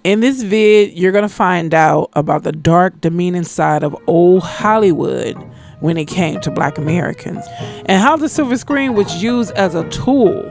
In this vid, you're going to find out about the dark, demeaning side of old Hollywood when it came to Black Americans, and how the silver screen was used as a tool,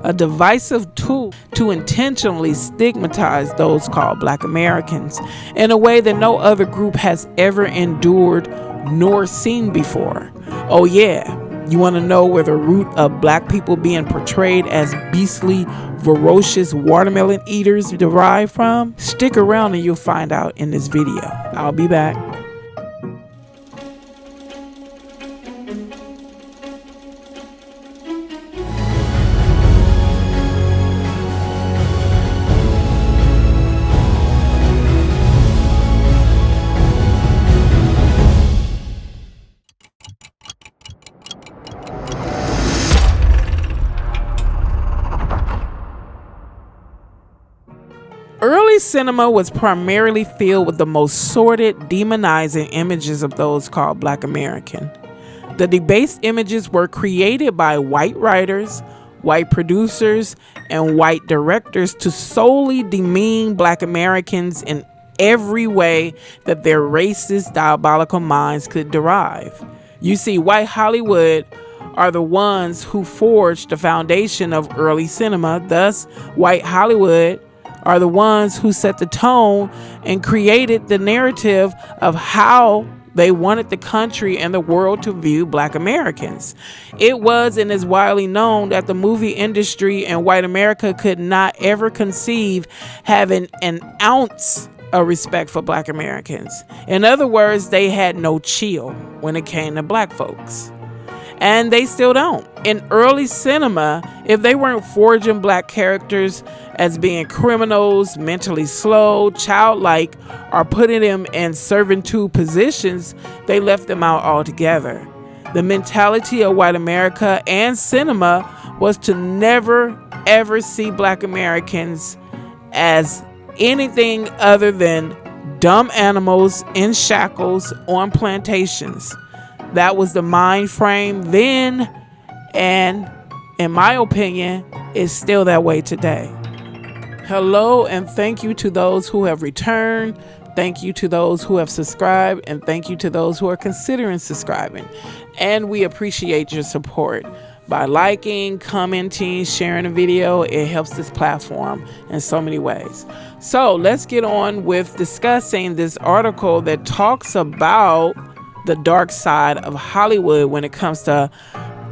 a divisive tool, to intentionally stigmatize those called Black Americans in a way that no other group has ever endured nor seen before. Oh yeah, you want to know where the root of Black people being portrayed as beastly, ferocious watermelon eaters derive from? Stick around and you'll find out in this video. I'll be back. Early cinema was primarily filled with the most sordid, demonizing images of those called Black American. The debased images were created by white writers, white producers, and white directors to solely demean Black Americans in every way that their racist, diabolical minds could derive. You see, white Hollywood are the ones who forged the foundation of early cinema. Thus, white Hollywood are the ones who set the tone and created the narrative of how they wanted the country and the world to view Black Americans. It was and is widely known that the movie industry and white America could not ever conceive having an ounce of respect for Black Americans. In other words, they had no chill when it came to Black folks. And they still don't. In early cinema, if they weren't forging Black characters as being criminals, mentally slow, childlike, or putting them in servitude positions, they left them out altogether. The mentality of white America and cinema was to never, ever see Black Americans as anything other than dumb animals in shackles on plantations. That was the mind frame then, and in my opinion, is still that way today. Hello, and thank you to those who have returned. Thank you to those who have subscribed, and thank you to those who are considering subscribing. And we appreciate your support by liking, commenting, sharing the video. It helps this platform in so many ways. So let's get on with discussing this article that talks about the dark side of Hollywood when it comes to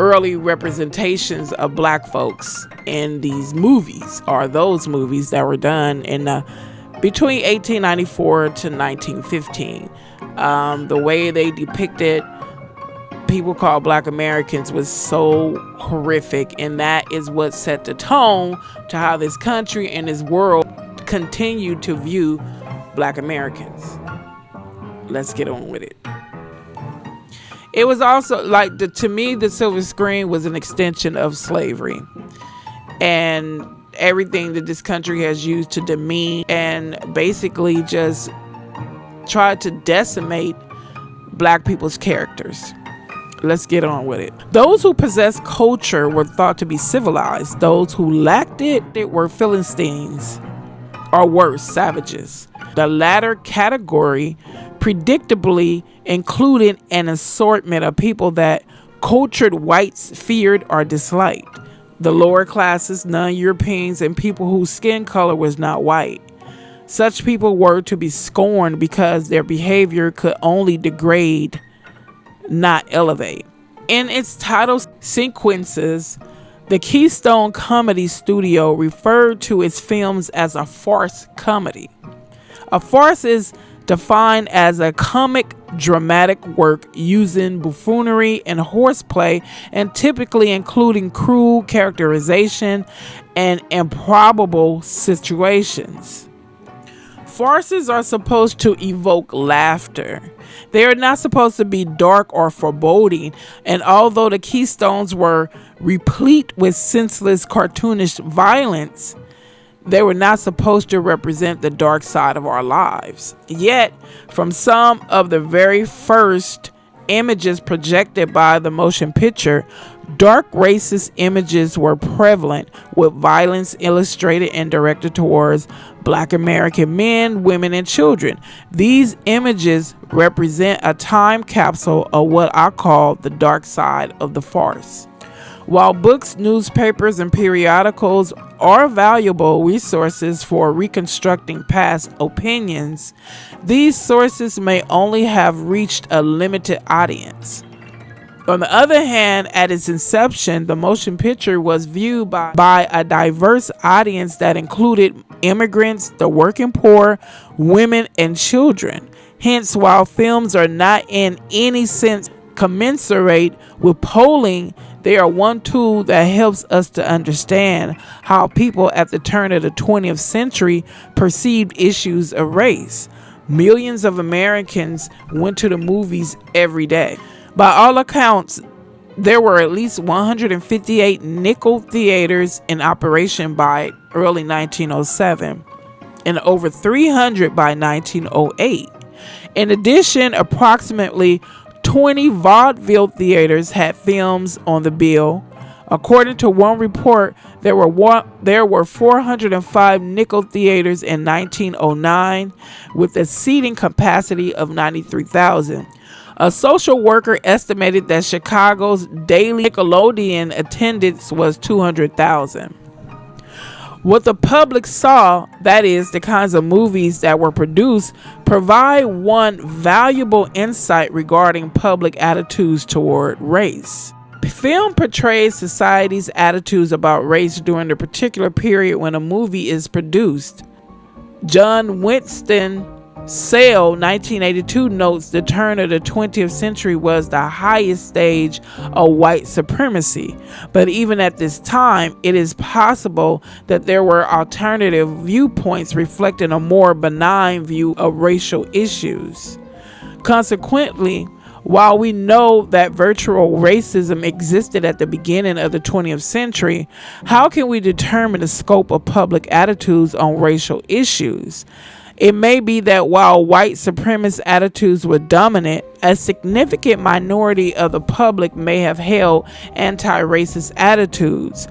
early representations of Black folks in these movies, or those movies that were done in between 1894 to 1915. The way they depicted people called Black Americans was so horrific, and that is what set the tone to how this country and this world continued to view Black Americans. Let's get on with it. It was also like, to me, the silver screen was an extension of slavery and everything that this country has used to demean and basically just try to decimate Black people's characters. Let's get on with it. Those who possessed culture were thought to be civilized. Those who lacked it were Philistines, or worse, savages. The latter category predictably included an assortment of people that cultured whites feared or disliked. The lower classes, non-Europeans, and people whose skin color was not white. Such people were to be scorned because their behavior could only degrade, not elevate. In its title sequences, the Keystone Comedy Studio referred to its films as a farce comedy. A farce is defined as a comic dramatic work using buffoonery and horseplay, and typically including cruel characterization and improbable situations. Farces are supposed to evoke laughter. They are not supposed to be dark or foreboding, and although the Keystones were replete with senseless cartoonish violence, they were not supposed to represent the dark side of our lives. Yet, from some of the very first images projected by the motion picture, Dark racist images were prevalent, with violence illustrated and directed towards Black American men, women, and children. These images represent a time capsule of what I call the dark side of the farce. While books, newspapers, and periodicals are valuable resources for reconstructing past opinions, these sources may only have reached a limited audience. On the other hand, at its inception, the motion picture was viewed by a diverse audience that included immigrants, the working poor, women, and children. Hence, while films are not in any sense commensurate with polling, they are one tool that helps us to understand how people at the turn of the 20th century perceived issues of race. Millions of Americans went to the movies every day. By all accounts, there were at least 158 nickel theaters in operation by early 1907 and over 300 by 1908. In addition, approximately 20 vaudeville theaters had films on the bill. According to one report, there were 405 nickel theaters in 1909 with a seating capacity of 93,000. A social worker estimated that Chicago's daily Nickelodeon attendance was 200,000. What the public saw, that is, the kinds of movies that were produced, provide one valuable insight regarding public attitudes toward race. Film portrays society's attitudes about race during the particular period when a movie is produced. John Winston Sale, 1982, notes the turn of the 20th century was the highest stage of white supremacy. But even at this time, it is possible that there were alternative viewpoints reflecting a more benign view of racial issues. Consequently, while we know that virtual racism existed at the beginning of the 20th century, how can we determine the scope of public attitudes on racial issues? It may be that while white supremacist attitudes were dominant, a significant minority of the public may have held anti-racist attitudes.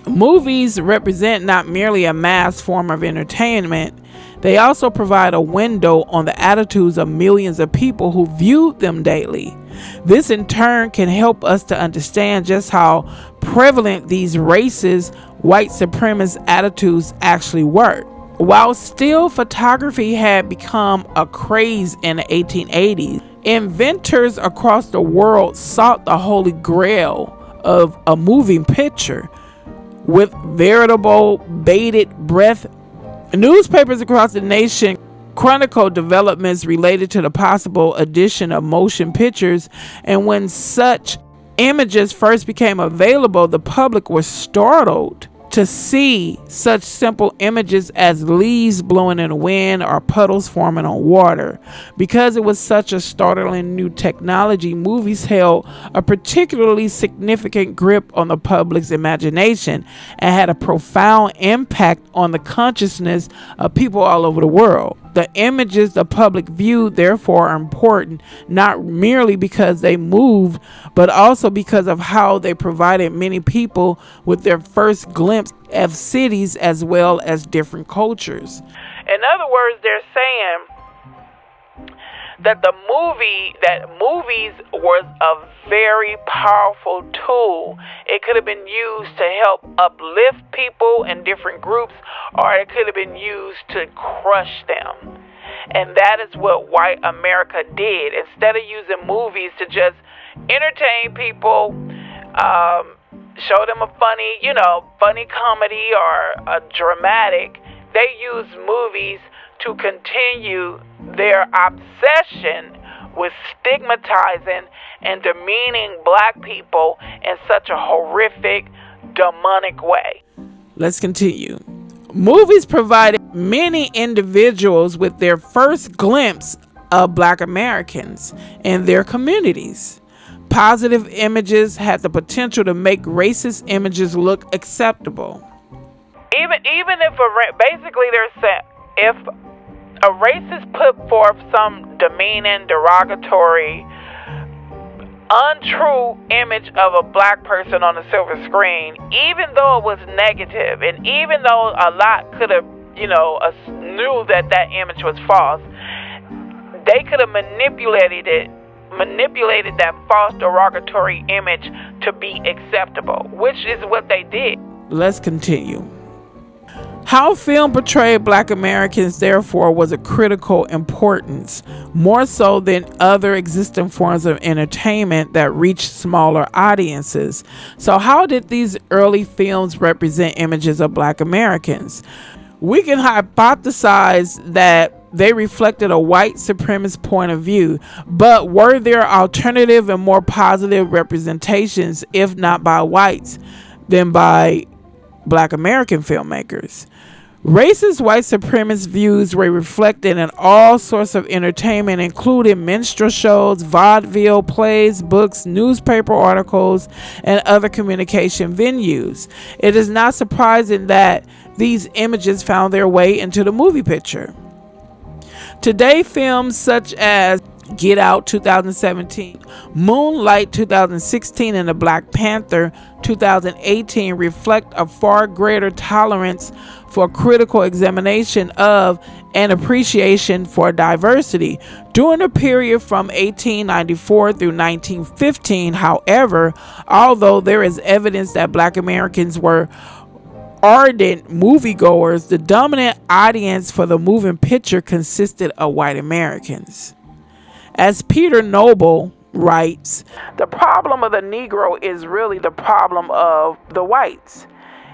Movies represent not merely a mass form of entertainment, they also provide a window on the attitudes of millions of people who view them daily. This in turn can help us to understand just how prevalent these racist, white supremacist attitudes actually were. While still photography had become a craze in the 1880s, inventors across the world sought the holy grail of a moving picture with veritable bated breath. Newspapers across the nation chronicled developments related to the possible addition of motion pictures, and when such images first became available, the public was startled to see such simple images as leaves blowing in the wind or puddles forming on water. Because it was such a startling new technology, movies held a particularly significant grip on the public's imagination and had a profound impact on the consciousness of people all over the world. The images the public viewed, therefore, are important, not merely because they moved, but also because of how they provided many people with their first glimpse of cities as well as different cultures. In other words, they're saying that movies was a very powerful tool. It could have been used to help uplift people in different groups, or it could have been used to crush them. And that is what white America did. Instead of using movies to just entertain people, show them a funny comedy or a dramatic, they used movies to continue their obsession with stigmatizing and demeaning black people in such a horrific, demonic way. Let's continue. Movies provided many individuals with their first glimpse of black Americans and their communities. Positive images had the potential to make racist images look acceptable. Even if basically they're saying if a racist put forth some demeaning, derogatory untrue image of a black person on the silver screen, even though it was negative, and even though a lot could have, knew that that image was false, they could have manipulated that false derogatory image to be acceptable, which is what they did. Let's continue. How film portrayed black Americans, therefore, was of critical importance, more so than other existing forms of entertainment that reached smaller audiences. So how did these early films represent images of black Americans? We can hypothesize that they reflected a white supremacist point of view, but were there alternative and more positive representations, if not by whites, than by black American filmmakers? Racist white supremacist views were reflected in all sorts of entertainment, including minstrel shows, vaudeville, plays, books, newspaper articles, and other communication venues. It is not surprising that these images found their way into the movie picture. Today, films such as Get Out 2017, Moonlight 2016, and The Black Panther 2018 reflect a far greater tolerance for critical examination of and appreciation for diversity. During the period from 1894 through 1915, however, although there is evidence that black Americans were ardent moviegoers, the dominant audience for the moving picture consisted of white Americans. As Peter Noble writes, the problem of the Negro is really the problem of the whites.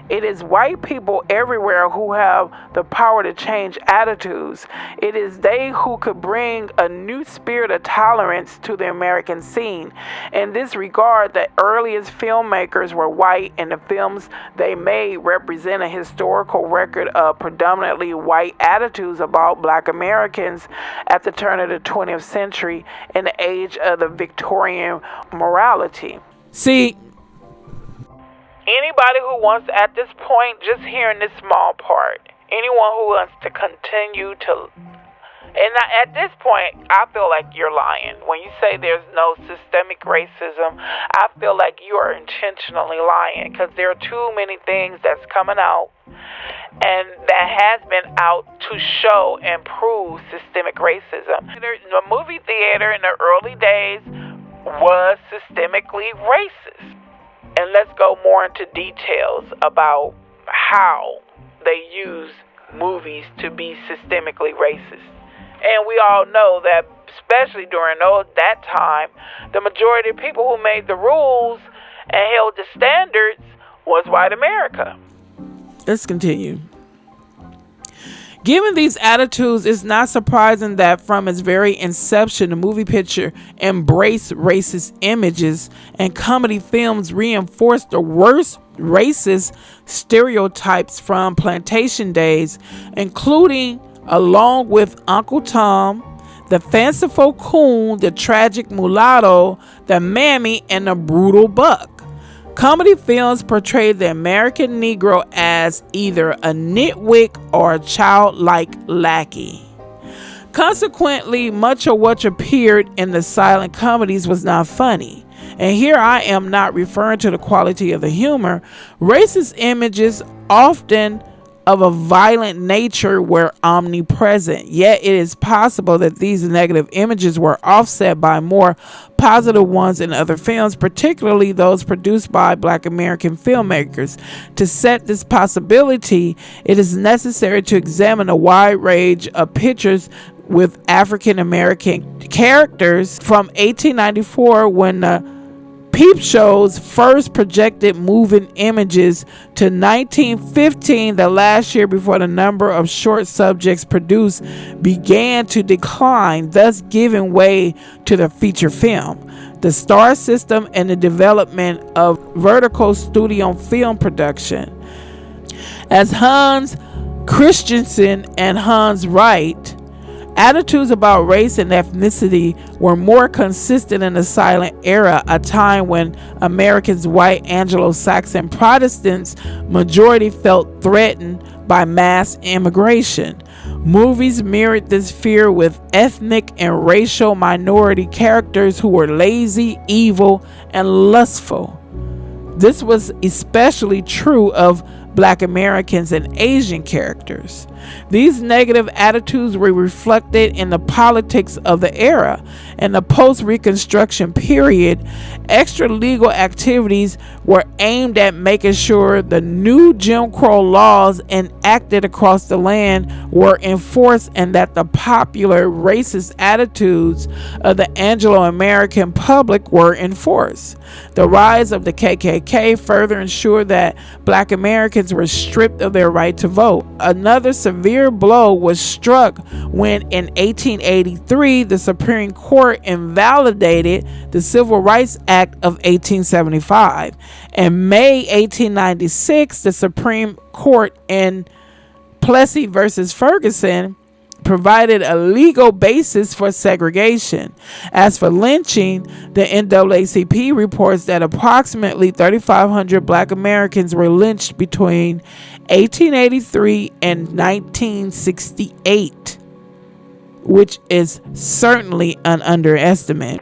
It is white people everywhere who have the power to change attitudes. It is they who could bring a new spirit of tolerance to the American scene. In this regard, the earliest filmmakers were white, and the films they made represent a historical record of predominantly white attitudes about black Americans at the turn of the 20th century in the age of the Victorian morality. See, anybody who wants, at this point, just hearing this small part, anyone who wants to continue to, and at this point, I feel like you're lying. When you say there's no systemic racism, I feel like you are intentionally lying, because there are too many things that's coming out and that has been out to show and prove systemic racism. The movie theater in the early days was systemically racist. And let's go more into details about how they use movies to be systemically racist. And we all know that, especially during that time, the majority of people who made the rules and held the standards was white America. Let's continue. Given these attitudes, it's not surprising that from its very inception, the movie picture embraced racist images, and comedy films reinforced the worst racist stereotypes from plantation days, including, along with Uncle Tom, the fanciful coon, the tragic mulatto, the mammy, and the brutal buck. Comedy films portrayed the American Negro as either a nitwit or a childlike lackey. Consequently, much of what appeared in the silent comedies was not funny. And here I am not referring to the quality of the humor. Racist images, often of a violent nature, were omnipresent. Yet it is possible that these negative images were offset by more positive ones in other films, particularly those produced by black American filmmakers. To set this possibility, it is necessary to examine a wide range of pictures with African American characters from 1894, when the Peep Show's first projected moving images, to 1915, the last year before the number of short subjects produced began to decline, thus giving way to the feature film, the star system, and the development of vertical studio film production. As Hans Christensen and Hans Wright, attitudes about race and ethnicity were more consistent in the silent era, a time when Americans' white Anglo-Saxon Protestants majority felt threatened by mass immigration. Movies mirrored this fear with ethnic and racial minority characters who were lazy, evil, and lustful. This was especially true of Black Americans and Asian characters. These negative attitudes were reflected in the politics of the era. In the post-Reconstruction period, extra legal activities were aimed at making sure the new Jim Crow laws enacted across the land were enforced and that the popular racist attitudes of the Anglo-American public were enforced. The rise of the KKK further ensured that Black Americans were stripped of their right to vote. Another severe blow was struck when in 1883 the Supreme Court invalidated the Civil Rights Act of 1875. In May 1896, the Supreme Court in Plessy versus Ferguson provided a legal basis for segregation. As for lynching, the NAACP reports that approximately 3,500 Black Americans were lynched between 1883 and 1968, which is certainly an underestimate.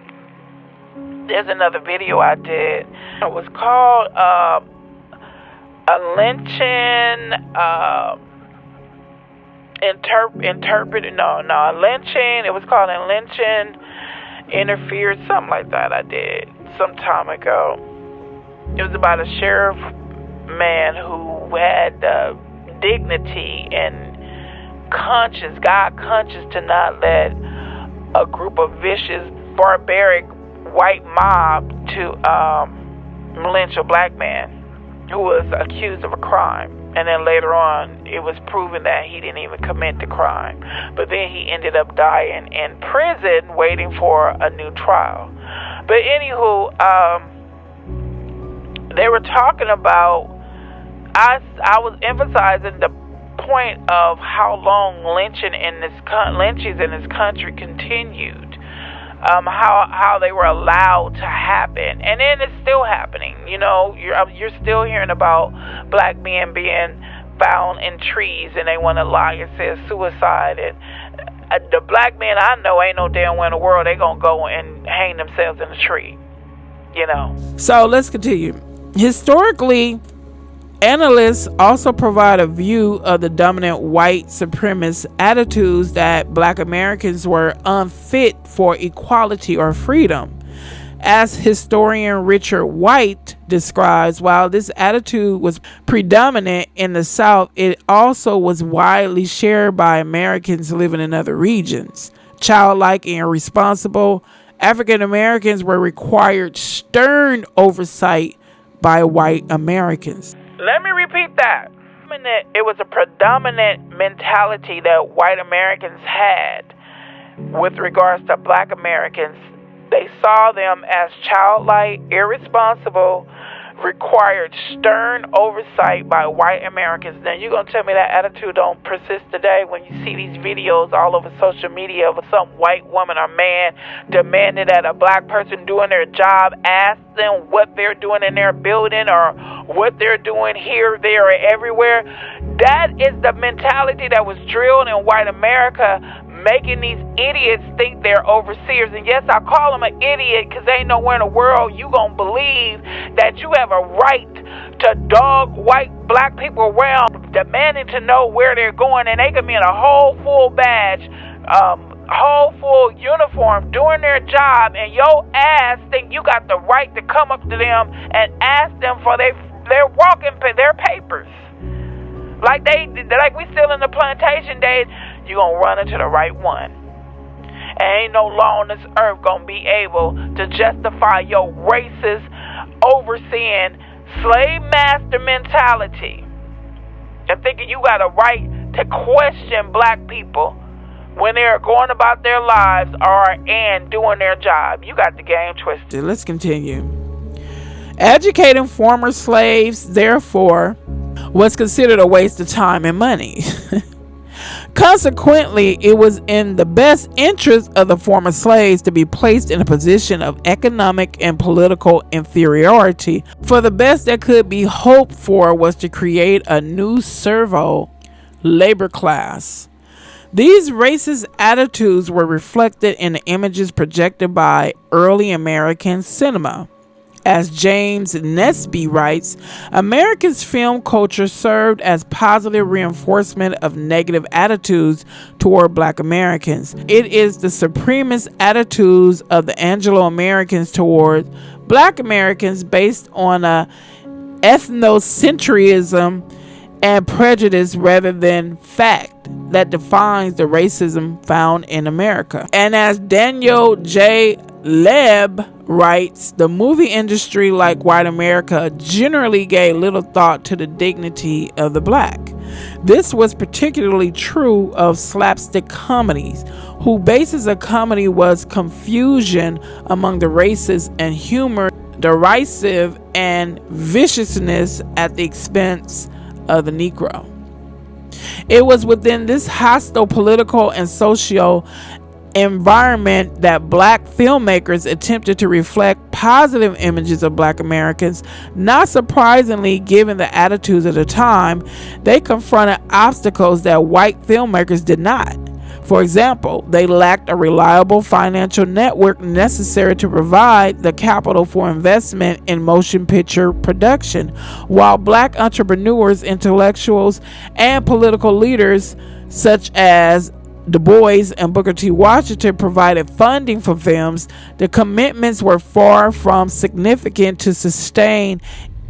There's another video I did. It was called a lynching. Lynching. It was called a lynching interfered, something like that. I did some time ago. It was about a sheriff man who had dignity and God conscious to not let a group of vicious, barbaric white mob to lynch a black man who was accused of a crime. And then later on, it was proven that he didn't even commit the crime. But then he ended up dying in prison waiting for a new trial. But anywho, they were talking about, I was emphasizing the point of how long lynchings in this country continued. How they were allowed to happen, and then it's still happening. You know, you're still hearing about black men being found in trees, and they want to lie and say it's suicide. And the black men I know ain't no damn way in the world they gonna go and hang themselves in a tree. You know. So let's continue. Historically, analysts also provide a view of the dominant white supremacist attitudes that Black Americans were unfit for equality or freedom. As historian Richard White describes, while this attitude was predominant in the South, it also was widely shared by Americans living in other regions. Childlike and irresponsible, African Americans were required stern oversight by white Americans. Let me repeat that. It was a predominant mentality that white Americans had with regards to Black Americans. They saw them as childlike, irresponsible, required stern oversight by white Americans. Now, you're going to tell me that attitude don't persist today when you see these videos all over social media of some white woman or man demanding that a black person doing their job ask them what they're doing in their building or what they're doing here, there, or everywhere. That is the mentality that was drilled in white America, making these idiots think they're overseers. And yes, I call them an idiot because ain't nowhere in the world you gonna believe that you have a right to dog white black people around, demanding to know where they're going, and they can be in a whole full badge, whole full uniform doing their job, and your ass think you got the right to come up to them and ask them for their papers. Like we still in the plantation days. You're going to run into the right one. And ain't no law on this earth going to be able to justify your racist, overseeing, slave master mentality. And thinking you got a right to question black people when they're going about their lives and doing their job. You got the game twisted. Let's continue. Educating former slaves, therefore, was considered a waste of time and money. Consequently, it was in the best interest of the former slaves to be placed in a position of economic and political inferiority, for the best that could be hoped for was to create a new servo labor class. These racist attitudes were reflected in the images projected by early American cinema. As James Nesby writes, America's film culture served as positive reinforcement of negative attitudes toward Black Americans. It is the supremacist attitudes of the Anglo-Americans toward Black Americans based on a ethnocentrism and prejudice rather than fact that defines the racism found in America. And as Daniel J. Leb writes, the movie industry, like white America, generally gave little thought to the dignity of the Black. This was particularly true of slapstick comedies, whose basis of comedy was confusion among the races and humor, derisive and viciousness at the expense of the Negro. It was within this hostile political and social environment that Black filmmakers attempted to reflect positive images of Black Americans. Not surprisingly, given the attitudes of the time, they confronted obstacles that white filmmakers did not. For example, they lacked a reliable financial network necessary to provide the capital for investment in motion picture production, while Black entrepreneurs, intellectuals, and political leaders such as Du Bois and Booker T. Washington provided funding for films. The commitments were far from significant to sustain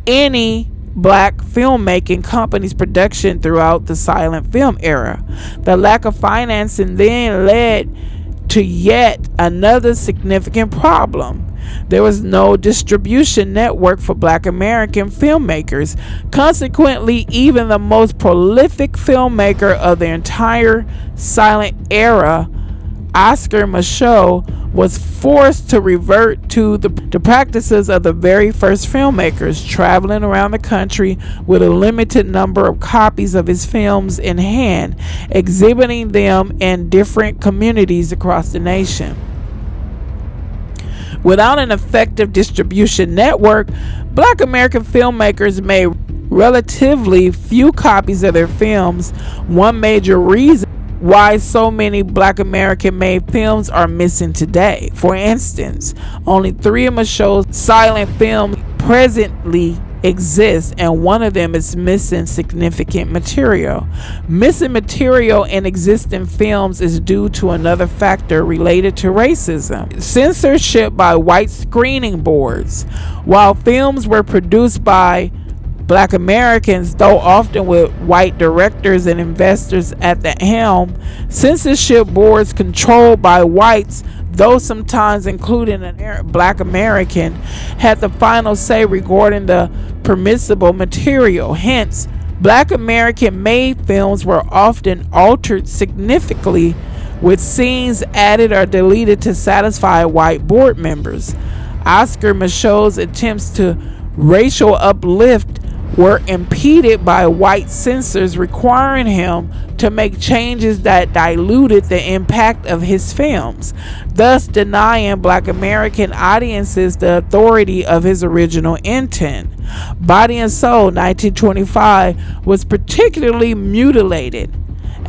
any Black filmmaking company's production throughout the silent film era. The lack of financing then led to yet another significant problem. There was no distribution network for Black American filmmakers. Consequently, even the most prolific filmmaker of the entire silent era, Oscar Micheaux, was forced to revert to the practices of the very first filmmakers, traveling around the country with a limited number of copies of his films in hand, exhibiting them in different communities across the nation. Without an effective distribution network, Black American filmmakers made relatively few copies of their films. One major reason why so many Black American made films are missing today. For instance, only 3 of Micheaux's silent films presently exist, and one of them is missing significant material. Missing material in existing films is due to another factor related to racism: censorship by white screening boards. While films were produced by Black Americans, though often with white directors and investors at the helm, censorship boards controlled by whites, though sometimes including a Black American, had the final say regarding the permissible material. Hence, Black American made films were often altered significantly, with scenes added or deleted to satisfy white board members. Oscar Micheaux's attempts to racial uplift were impeded by white censors, requiring him to make changes that diluted the impact of his films, thus denying Black American audiences the authority of his original intent. Body and Soul, 1925, was particularly mutilated,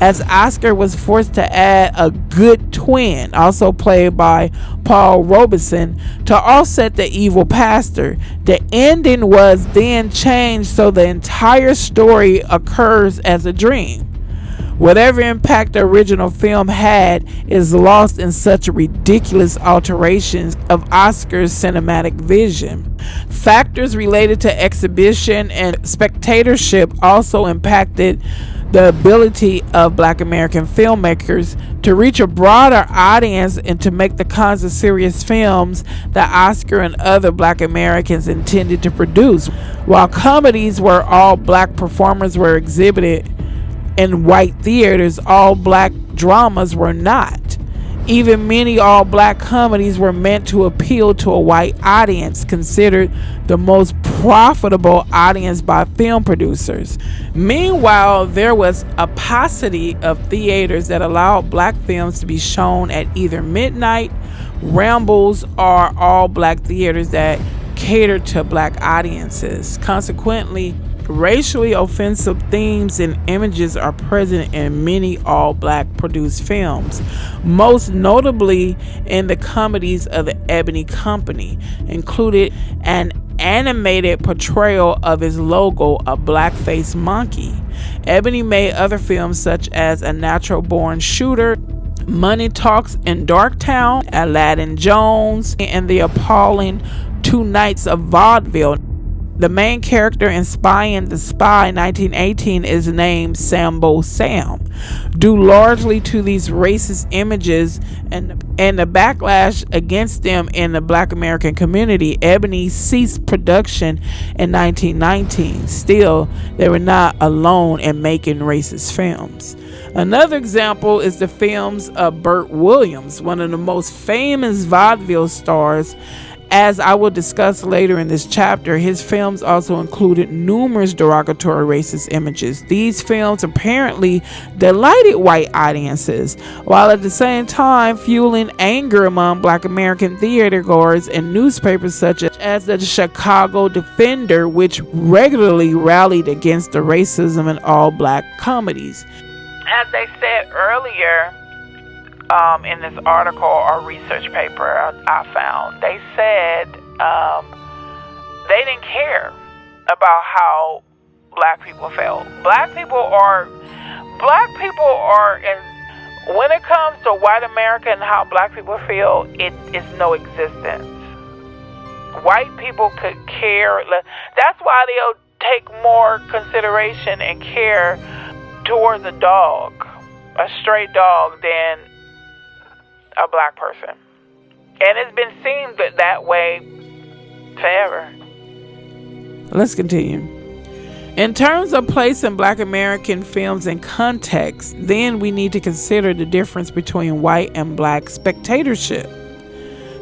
as Oscar was forced to add a good twin, also played by Paul Robeson, to offset the evil pastor. The ending was then changed so the entire story occurs as a dream. Whatever impact the original film had is lost in such ridiculous alterations of Oscar's cinematic vision. Factors related to exhibition and spectatorship also impacted the ability of Black American filmmakers to reach a broader audience and to make the kinds of serious films that Oscar and other Black Americans intended to produce. While comedies where all Black performers were exhibited in white theaters, all Black dramas were not. Even many all-Black comedies were meant to appeal to a white audience, considered the most profitable audience by film producers. Meanwhile, there was a paucity of theaters that allowed Black films to be shown at either midnight, rambles, or all-Black theaters that catered to Black audiences. Consequently, Racially offensive themes and images are present in many all-black produced films, most notably in the comedies of the Ebony Company, included an animated portrayal of his logo, a black-faced monkey. Ebony made other films such as A Natural Born Shooter, Money Talks in Darktown, Aladdin Jones, and the appalling Two Nights of Vaudeville. The main character in Spy and the Spy 1918 is named Sambo Sam. Due largely to these racist images and the backlash against them in the Black American community, Ebony ceased production in 1919. Still, they were not alone in making racist films. Another example is the films of Burt Williams, one of the most famous vaudeville stars. As I will discuss later in this chapter, his films also included numerous derogatory racist images. These films apparently delighted white audiences, while at the same time fueling anger among Black American theatergoers and newspapers such as the Chicago Defender, which regularly rallied against the racism in all black comedies. As they said earlier, in this article or research paper I found, they said they didn't care about how black people felt. Black people are when it comes to white America and how black people feel, it is no existence. White people could care. That's why they'll take more consideration and care towards a dog, a stray dog, than a black person. And it's been seen that way forever. Let's continue. In terms of placing Black American films in context, then we need to consider the difference between white and black spectatorship.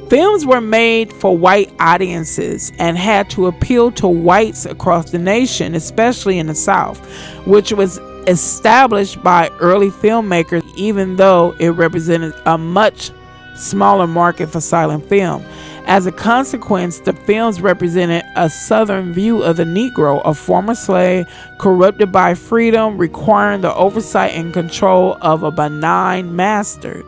Films were made for white audiences and had to appeal to whites across the nation, especially in the South, which was established by early filmmakers, even though it represented a much smaller market for silent film. As a consequence, the films represented a Southern view of the Negro, a former slave corrupted by freedom, requiring the oversight and control of a benign master.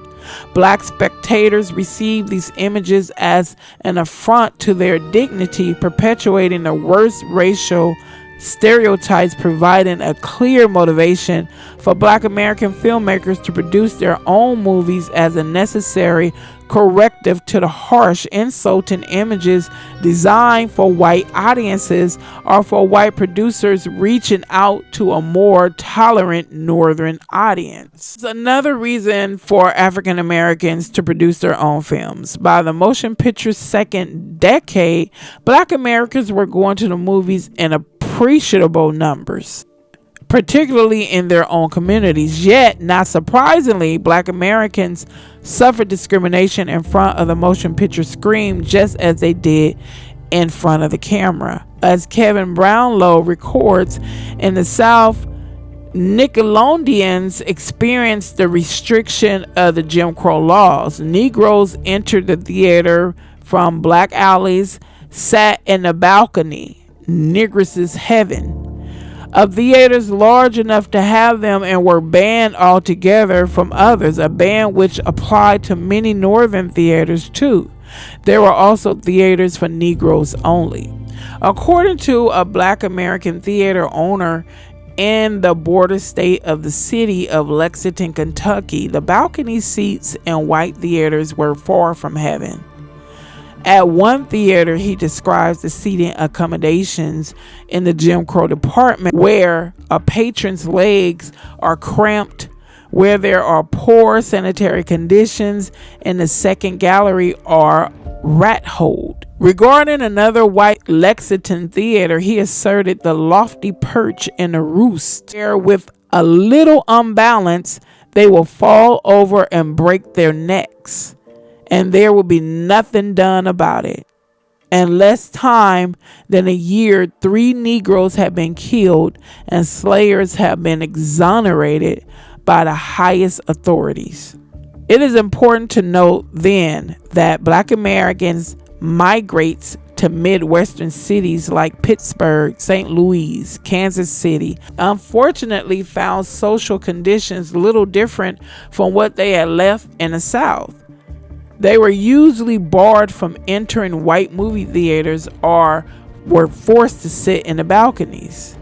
Black spectators received these images as an affront to their dignity, perpetuating the worst racial stereotypes, providing a clear motivation for Black American filmmakers to produce their own movies as a necessary corrective to the harsh, insulting images designed for white audiences or for white producers reaching out to a more tolerant northern audience. It's another reason for African Americans to produce their own films. By the motion picture's second decade, Black Americans were going to the movies in appreciable numbers, particularly in their own communities. Yet, not surprisingly, Black Americans suffered discrimination in front of the motion picture screen just as they did in front of the camera. As Kevin Brownlow records, in the South, Nickelodeons experienced the restriction of the Jim Crow laws. Negroes entered the theater from black alleys, sat in the balcony, Negress's heaven, of theaters large enough to have them, and were banned altogether from others, a ban which applied to many northern theaters too. There were also theaters for Negroes only. According to a Black American theater owner in the border state of the city of Lexington, Kentucky, the balcony seats in white theaters were far from heaven. At one theater, he describes the seating accommodations in the Jim Crow department, where a patron's legs are cramped, where there are poor sanitary conditions, and the second gallery are rat-holed. Regarding another white Lexington theater, he asserted the lofty perch in a roost, where with a little unbalance, they will fall over and break their necks, and there will be nothing done about it. In less time than a year, 3 Negroes have been killed and slayers have been exonerated by the highest authorities. It is important to note then that Black Americans migrate to Midwestern cities like Pittsburgh, St. Louis, Kansas City, unfortunately found social conditions little different from what they had left in the South. They were usually barred from entering white movie theaters or were forced to sit in the balconies.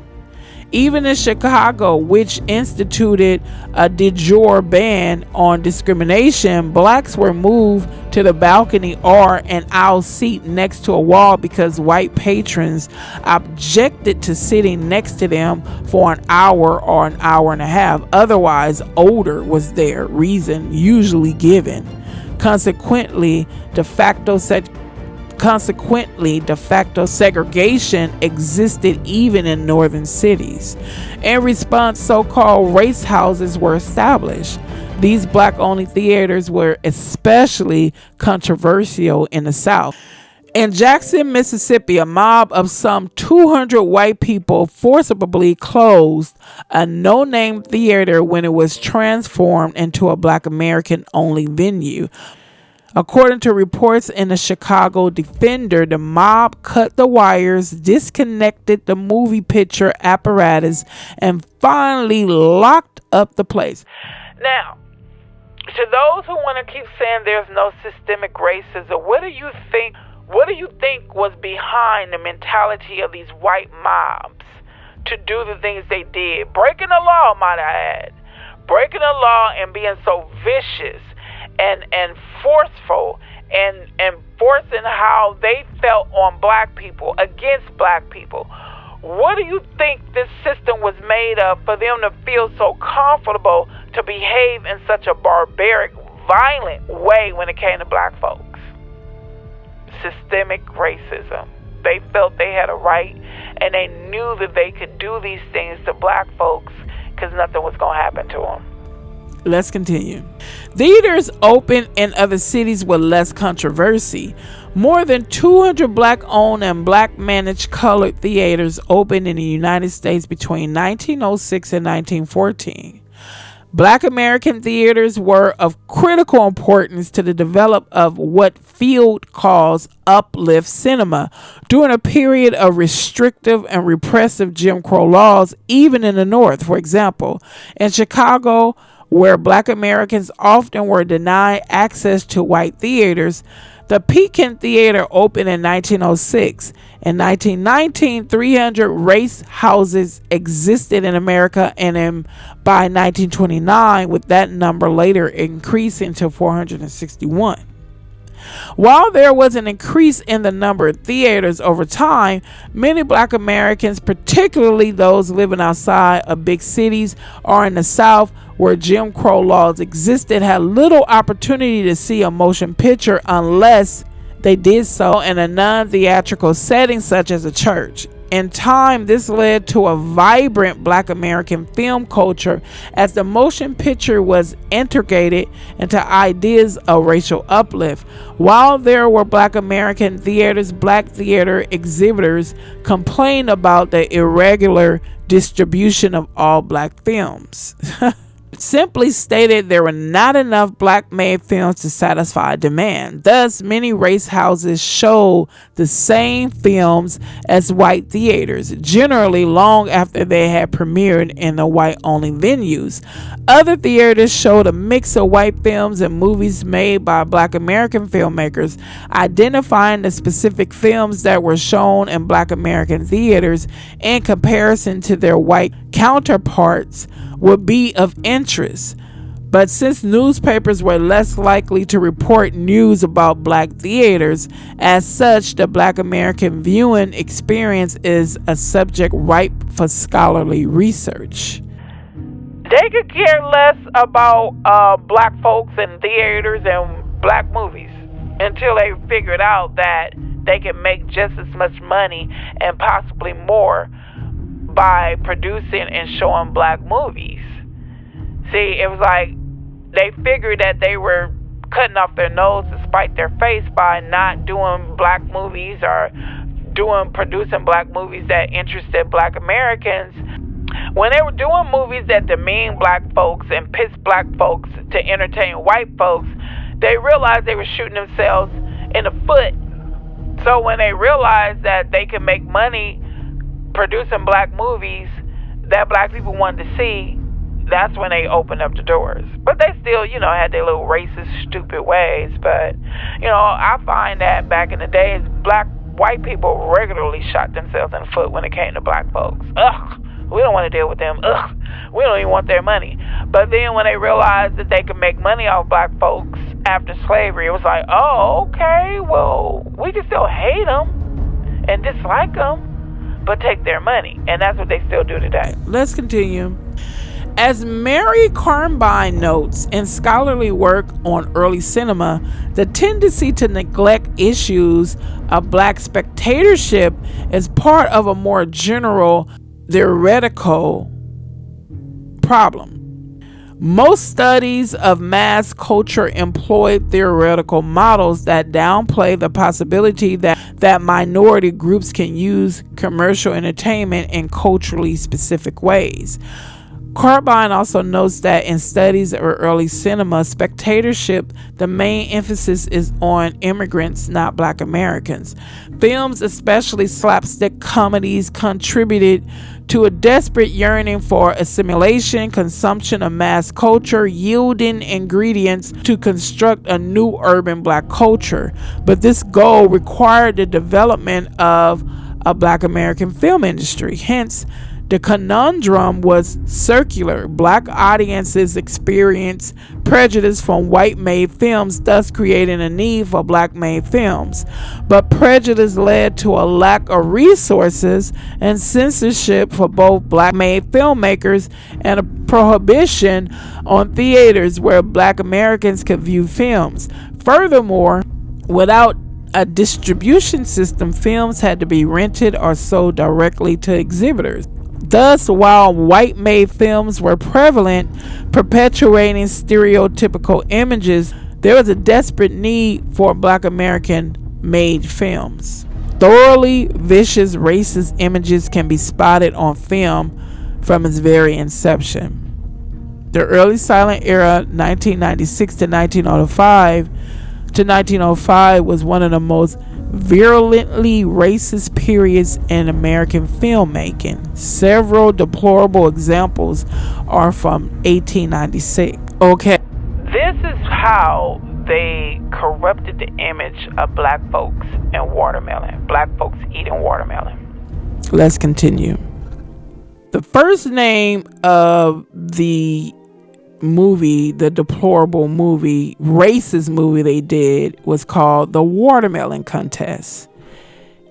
Even in Chicago, which instituted a de jure ban on discrimination, blacks were moved to the balcony or an aisle seat next to a wall because white patrons objected to sitting next to them for an hour or an hour and a half. Otherwise, odor was their reason usually given. Consequently, de facto segregation existed even in northern cities. In response, so-called race houses were established. These black-only theaters were especially controversial in the South. In Jackson, Mississippi, a mob of some 200 white people forcibly closed a no-name theater when it was transformed into a Black American-only venue. According to reports in the Chicago Defender, the mob cut the wires, disconnected the movie picture apparatus, and finally locked up the place. Now, to those who want to keep saying there's no systemic racism, what do you think was behind the mentality of these white mobs to do the things they did? Breaking the law, might I add. Breaking the law and being so vicious and forceful and forcing how they felt on black people, against black people. What do you think this system was made of for them to feel so comfortable to behave in such a barbaric, violent way when it came to black folks? Systemic racism. They felt they had a right, and they knew that they could do these things to black folks because nothing was going to happen to them. Let's continue. Theaters opened in other cities with less controversy. More than 200 black-owned and black-managed colored theaters opened in the United States between 1906 and 1914. Black American theaters were of critical importance to the development of what Field calls uplift cinema during a period of restrictive and repressive Jim Crow laws, even in the North. For example, in Chicago, where black Americans often were denied access to white theaters, the Pekin Theater opened in 1906. In 1919, 300 race houses existed in America, and by 1929, with that number later increasing to 461. While there was an increase in the number of theaters over time, many black Americans, particularly those living outside of big cities or in the South where Jim Crow laws existed, had little opportunity to see a motion picture unless they did so in a non-theatrical setting such as a church. In time, this led to a vibrant black American film culture as the motion picture was integrated into ideas of racial uplift. While there were black American theaters, black theater exhibitors complained about the irregular distribution of all black films. Simply stated, there were not enough black-made films to satisfy demand. Thus, many race houses showed the same films as white theaters, generally long after they had premiered in the white-only venues. Other theaters showed a mix of white films and movies made by black American filmmakers, identifying the specific films that were shown in black American theaters in comparison to their white counterparts would be of interest. But since newspapers were less likely to report news about black theaters, as such, the black American viewing experience is a subject ripe for scholarly research. They could care less about black folks and theaters and black movies until they figured out that they can make just as much money and possibly more by producing and showing black movies. See, it was like they figured that they were cutting off their nose to spite their face by not doing black movies or producing black movies that interested black Americans. When they were doing movies that demean black folks and piss black folks to entertain white folks, they realized they were shooting themselves in the foot. So when they realized that they could make money producing black movies that black people wanted to see, that's when they opened up the doors. But they still, had their little racist, stupid ways. But, I find that back in the days, white people regularly shot themselves in the foot when it came to black folks. Ugh, we don't want to deal with them. Ugh, we don't even want their money. But then when they realized that they could make money off black folks after slavery, it was like, oh, okay, well, we can still hate them and dislike them, but take their money. And that's what they still do today. Let's continue. As Mary Carnbine notes in scholarly work on early cinema, the tendency to neglect issues of black spectatorship is part of a more general theoretical problem. Most studies of mass culture employ theoretical models that downplay the possibility that minority groups can use commercial entertainment in culturally specific ways. Carnbine also notes that in studies of early cinema spectatorship, the main emphasis is on immigrants, not black Americans. Films, especially slapstick comedies, contributed to a desperate yearning for assimilation, consumption of mass culture, yielding ingredients to construct a new urban black culture. But this goal required the development of a black American film industry. Hence, the conundrum was circular. Black audiences experienced prejudice from white-made films, thus creating a need for black-made films. But prejudice led to a lack of resources and censorship for both black-made filmmakers and a prohibition on theaters where black Americans could view films. Furthermore, without a distribution system, films had to be rented or sold directly to exhibitors. Thus, while white-made films were prevalent, perpetuating stereotypical images, there was a desperate need for black American-made films. Thoroughly vicious racist images can be spotted on film from its very inception. The early silent era, 1996 to 1905, was one of the most virulently racist periods in American filmmaking. Several deplorable examples are from 1896. Okay. This is how they corrupted the image of black folks and watermelon. Black folks eating watermelon. Let's continue. The first name of the movie, the Deplorable movie, racist movie they did, was called The Watermelon Contest.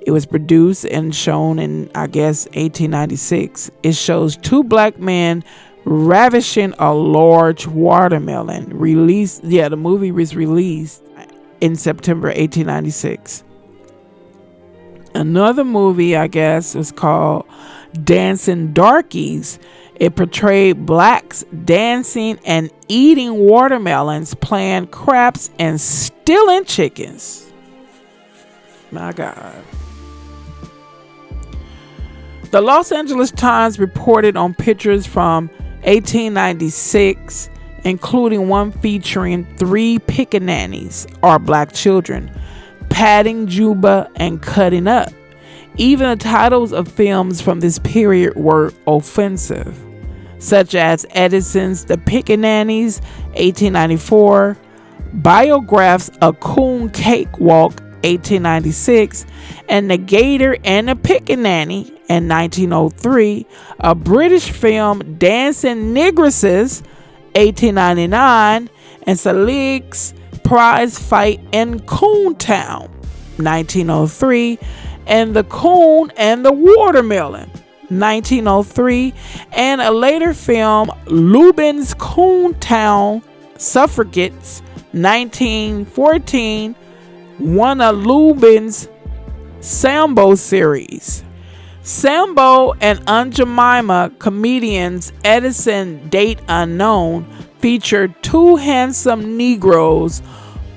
It was produced and shown in, I guess, 1896. It shows two black men ravishing a large watermelon. The movie was released in September 1896. Another movie, I guess, was called Dancing Darkies. It portrayed blacks dancing and eating watermelons, playing craps, and stealing chickens. My God. The Los Angeles Times reported on pictures from 1896, including one featuring 3 pickaninnies, or black children, patting juba and cutting up. Even the titles of films from this period were offensive, such as Edison's The Pickaninnies, 1894, Biograph's A Coon Cakewalk, 1896, and The Gator and the Pickaninny, in 1903, a British film, Dancing Negresses, 1899, and Selig's Prize Fight in Coontown, 1903, and The Coon and the Watermelon, 1903, and a later film, Lubin's Coontown Suffragettes, 1914, one of Lubin's Sambo series. Sambo and Unjemima comedians Edison, date unknown, featured 2 handsome Negroes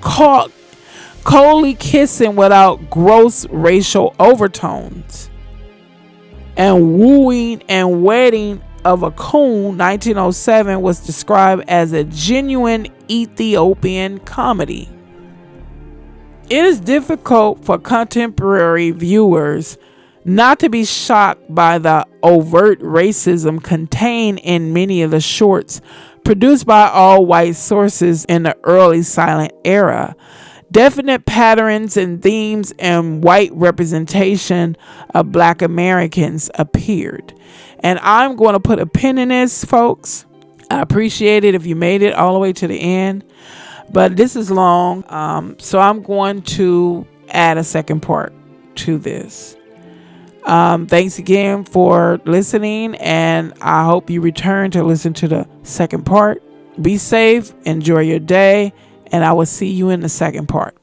coldly kissing without gross racial overtones. And Wooing and Wedding of a Coon, 1907, was described as a genuine Ethiopian comedy. It is difficult for contemporary viewers not to be shocked by the overt racism contained in many of the shorts produced by all white sources in the early silent era. Definite patterns and themes and white representation of Black Americans appeared. And I'm going to put a pin in this, folks. I appreciate it if you made it all the way to the end. But this is long, so I'm going to add a second part to this. Thanks again for listening, and I hope you return to listen to the second part. Be safe, enjoy your day, and I will see you in the second part.